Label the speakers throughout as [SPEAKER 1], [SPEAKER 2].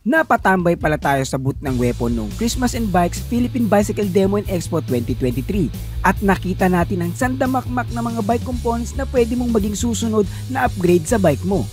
[SPEAKER 1] Napatambay pala tayo sa booth ng Weapon noong Christmas and Bikes Philippine Bicycle Demo and Expo 2023 at nakita natin ang sandamakmak na mga bike components na pwede mong maging susunod na upgrade sa bike mo.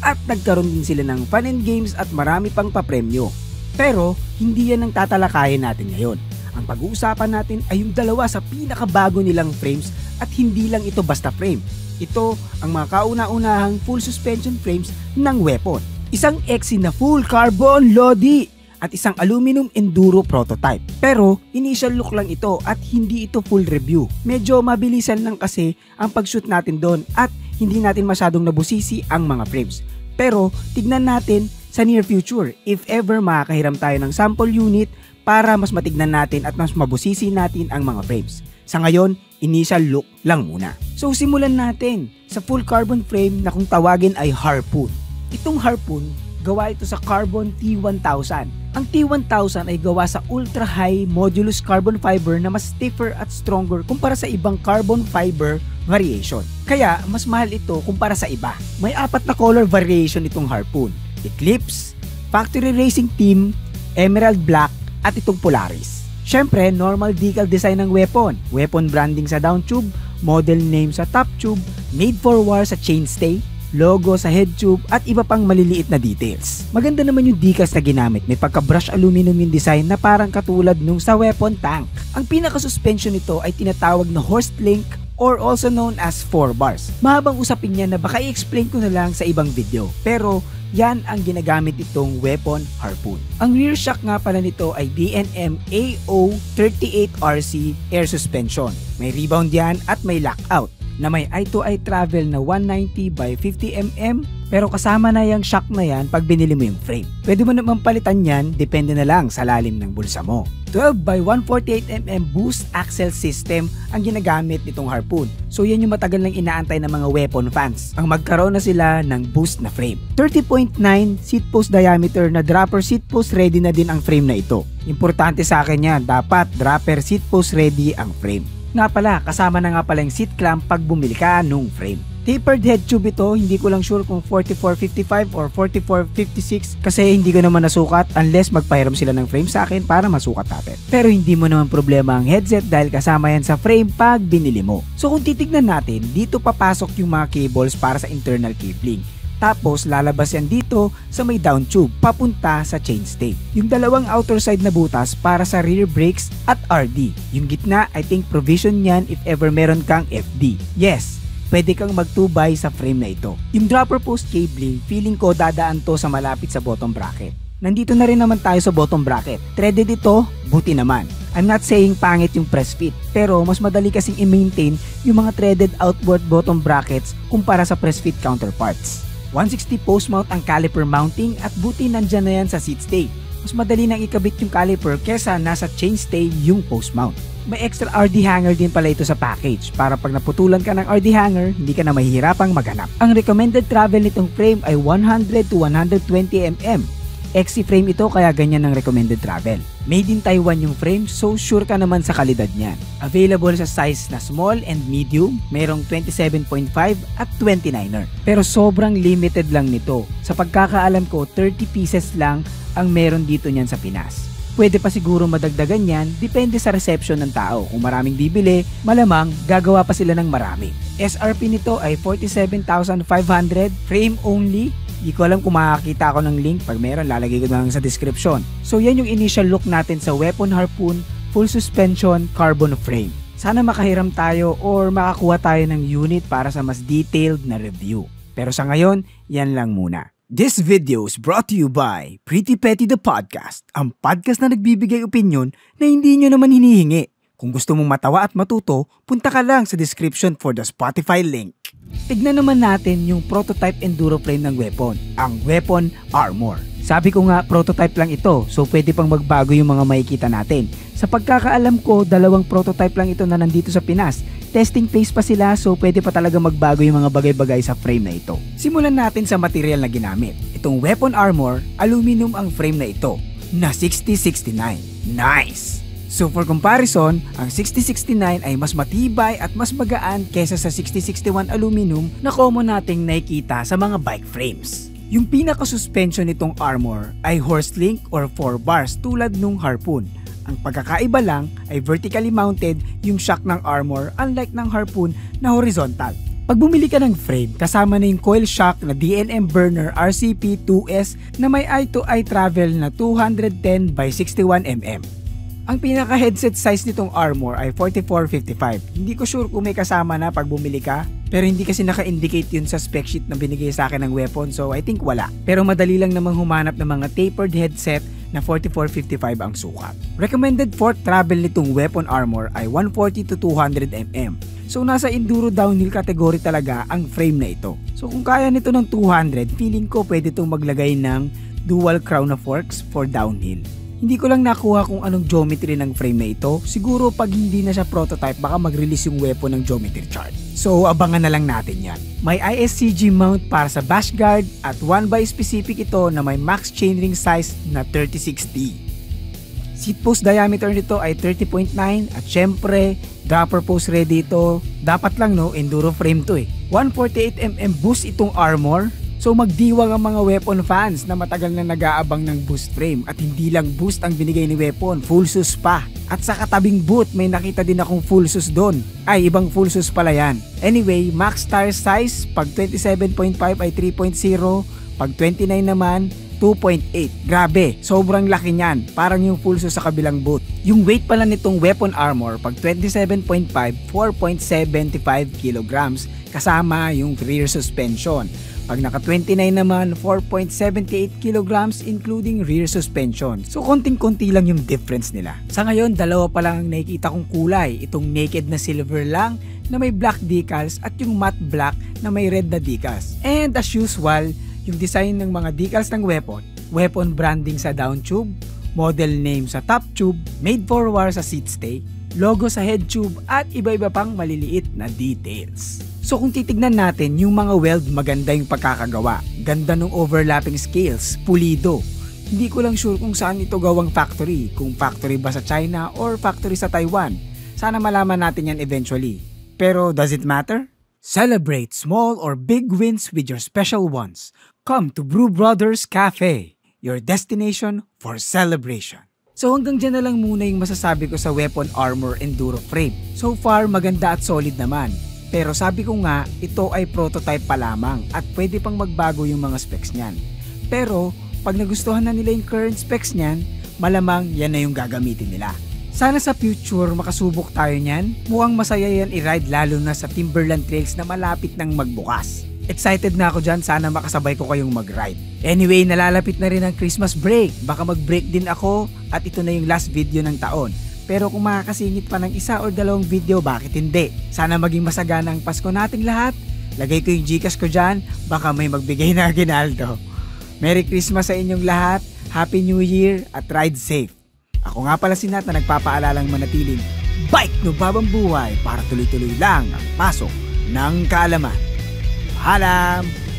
[SPEAKER 1] At nagkaroon din sila ng fun and games at marami pang papremyo. Pero hindi yan ang tatalakayin natin ngayon. Ang pag-uusapan natin ay yung dalawa sa pinakabago nilang frames at hindi lang ito basta frame. Ito ang mga kauna-unahang full suspension frames ng Weapon. Isang XC na full carbon Lodi at isang aluminum enduro prototype. Pero initial look lang ito at hindi ito full review. Medyo mabilisan lang kasi ang pag-shoot natin doon at hindi natin masyadong nabusisi ang mga frames. Pero tignan natin sa near future if ever makakahiram tayo ng sample unit para mas matignan natin at mas mabusisi natin ang mga frames. Sa ngayon, initial look lang muna. So simulan natin sa full carbon frame na kung tawagin ay Harpoon. Itong Harpoon, gawa ito sa Carbon T1000. Ang T1000 ay gawa sa ultra high modulus carbon fiber na mas stiffer at stronger kumpara sa ibang carbon fiber variation. Kaya mas mahal ito kumpara sa iba. May 4 na color variation itong Harpoon: Eclipse, Factory Racing Team, Emerald Black at itong Polaris. Syempre, normal decal design ng Weapon. Weapon branding sa down tube, model name sa top tube, made for war sa chainstay, logo sa head tube at iba pang maliliit na details. Maganda naman yung decals na ginamit. May pagka-brush aluminum yung design na parang katulad nung sa Weapon tank. Ang pinaka-suspension nito ay tinatawag na Horst Link or also known as 4 bars. Mahabang usapin yan na baka i-explain ko na lang sa ibang video. Pero yan ang ginagamit itong Weapon Harpoon. Ang rear shock nga pala nito ay D&M AO38RC air suspension. May rebound yan at may lockout na may eye-to-eye travel na 190 by 50 mm pero kasama na yung shock na yan pag binili mo yung frame. Pwede mo naman palitan yan, depende na lang sa lalim ng bulsa mo. 12 by 148 mm boost axle system ang ginagamit nitong Harpoon. So yan yung matagal nang inaantay ng mga Weapon fans. Ang magkaroon na sila ng boost na frame. 30.9 seat post diameter na dropper seat post ready na din ang frame na ito. Importante sa akin yan, dapat dropper seat post ready ang frame. Nga pala, kasama na nga pala yung seat clamp pag bumili ka nung frame. Tapered head tube ito, hindi ko lang sure kung 4455 or 4456 kasi hindi ko naman nasukat unless magpahiram sila ng frame sa akin para masukat natin. Pero hindi mo naman problema ang headset dahil kasama yan sa frame pag binili mo. So kung titignan natin, dito papasok yung mga cables para sa internal cabling. Tapos lalabas yan dito sa may down tube papunta sa chainstay. Yung dalawang outer side na butas para sa rear brakes at RD. Yung gitna, I think provision yan if ever meron kang FD. Yes, pwede kang mag 2x sa frame na ito. Yung dropper post cabling, feeling ko dadaan to sa malapit sa bottom bracket. Nandito na rin naman tayo sa bottom bracket. Threaded ito, buti naman. I'm not saying pangit yung press fit, pero mas madali kasing i-maintain yung mga threaded outboard bottom brackets kumpara sa press fit counterparts. 160 post mount ang caliper mounting at buti nandyan na yan sa seat stay. Mas madali nang ikabit yung caliper kesa nasa chainstay yung post mount. May extra RD hanger din pala ito sa package para pag naputulan ka ng RD hanger, hindi ka na mahihirapang maghanap. Ang recommended travel nitong frame ay 100 to 120 mm. XC frame ito kaya ganyan ang recommended travel. Made in Taiwan yung frame so sure ka naman sa kalidad niyan. Available sa size na small and medium, merong 27.5 at 29er. Pero sobrang limited lang nito. Sa pagkakaalam ko 30 pieces lang ang meron dito niyan sa Pinas. Pwede pa siguro madagdagan yan, depende sa reception ng tao. Kung maraming bibili, malamang gagawa pa sila ng marami. SRP nito ay 47,500, frame only. Di ko alam kung makakita ako ng link, pag meron lalagay ko na lang sa description. So yan yung initial look natin sa Weapon Harpoon full suspension carbon frame. Sana makahiram tayo or makakuha tayo ng unit para sa mas detailed na review. Pero sa ngayon, yan lang muna. This video is brought to you by Pretty Petty the Podcast, ang podcast na nagbibigay opinion na hindi nyo naman hinihingi. Kung gusto mong matawa at matuto, punta ka lang sa description for the Spotify link. Tignan naman natin yung prototype enduro frame ng Weapon, ang Weapon Armor. Sabi ko nga prototype lang ito, so pwede pang magbago yung mga makikita natin. Sa pagkakaalam ko, 2 prototype lang ito na nandito sa Pinas. Testing phase pa sila so pwede pa talaga magbago yung mga bagay-bagay sa frame na ito. Simulan natin sa material na ginamit. Itong Weapon Armor, aluminum ang frame na ito na 6069. Nice! So for comparison, ang 6069 ay mas matibay at mas magaan kesa sa 6061 aluminum na common nating nakikita sa mga bike frames. Yung pinaka-suspension nitong armor ay horse link or 4 bars tulad nung Harpoon. Ang pagkakaiba lang ay vertically mounted yung shock ng armor unlike ng Harpoon na horizontal. Pag bumili ka ng frame, kasama na yung coil shock na D&M Burner RCP2S na may eye-to-eye travel na 210 by 61 mm. Ang pinaka-headset size nitong armor ay 44-55. Hindi ko sure kung may kasama na pag bumili ka, pero hindi kasi naka-indicate yun sa spec sheet na binigay sa akin ng weapon, so I think wala. Pero madali lang namang humanap ng mga tapered headset na 44-55 ang sukat. Recommended for travel nitong weapon armor ay 140 to 200 mm. So nasa enduro downhill category talaga ang frame na ito. So kung kaya nito ng 200, feeling ko pwede itong maglagay ng dual crown of forks for downhill. Hindi ko lang nakuha kung anong geometry ng frame na ito. Siguro pag hindi na siya prototype, baka mag-release yung weapon ng geometry chart. So abangan na lang natin yan. May ISCG mount para sa bash guard at 1x specific ito na may max chainring size na 36T. Seat post diameter nito ay 30.9 at syempre dropper post ready ito. Dapat lang no, enduro frame to 148mm boost itong armor. So magdiwang ang mga weapon fans na matagal na nag-aabang ng boost frame at hindi lang boost ang binigay ni weapon, full sus pa. At sa katabing boot may nakita din akong full sus doon. Ay ibang full sus pala yan. Anyway, max tire size pag 27.5 ay 3.0, pag 29 naman 2.8. Grabe, sobrang laki niyan, parang yung full sus sa kabilang boot. Yung weight pala nitong weapon armor pag 27.5, 4.75 kilograms kasama yung rear suspension. Pag naka 29 naman, 4.78 kilograms including rear suspension. So konting-konti lang yung difference nila. Sa ngayon, dalawa pa lang ang nakikita kong kulay. Itong naked na silver lang na may black decals at yung matte black na may red na decals. And as usual, yung design ng mga decals ng weapon branding sa down tube, model name sa top tube, made for war sa seat stay, logo sa head tube at iba-iba pang maliliit na details. So kung titignan natin yung mga weld, maganda yung pagkakagawa. Ganda ng overlapping scales, pulido. Hindi ko lang sure kung saan ito gawang factory, kung factory ba sa China or factory sa Taiwan. Sana malaman natin yan eventually. Pero does it matter? Celebrate small or big wins with your special ones. Come to Brew Brothers Cafe, your destination for celebration. So hanggang dyan na lang muna yung masasabi ko sa weapon armor enduro frame. So far maganda at solid naman. Pero sabi ko nga, ito ay prototype pa lamang at pwede pang magbago yung mga specs niyan. Pero pag nagustuhan na nila yung current specs niyan, malamang yan na yung gagamitin nila. Sana sa future makasubok tayo niyan. Mukhang masaya yan i-ride lalo na sa Timberland Trails na malapit nang magbukas. Excited na ako dyan, sana makasabay ko kayong mag-ride. Anyway, nalalapit na rin ang Christmas break. Baka mag-break din ako at ito na yung last video ng taon. Pero kung makakasingit pa ng isa o dalawang video, bakit hindi? Sana maging masagana ang Pasko nating lahat. Lagay ko yung Gcash ko dyan, baka may magbigay na aginaldo. Merry Christmas sa inyong lahat, Happy New Year at ride safe. Ako nga pala si Nat na nagpapaalalang manatiling bike no babang buhay para tuloy-tuloy lang ang pasok ng kaalaman. Paalam!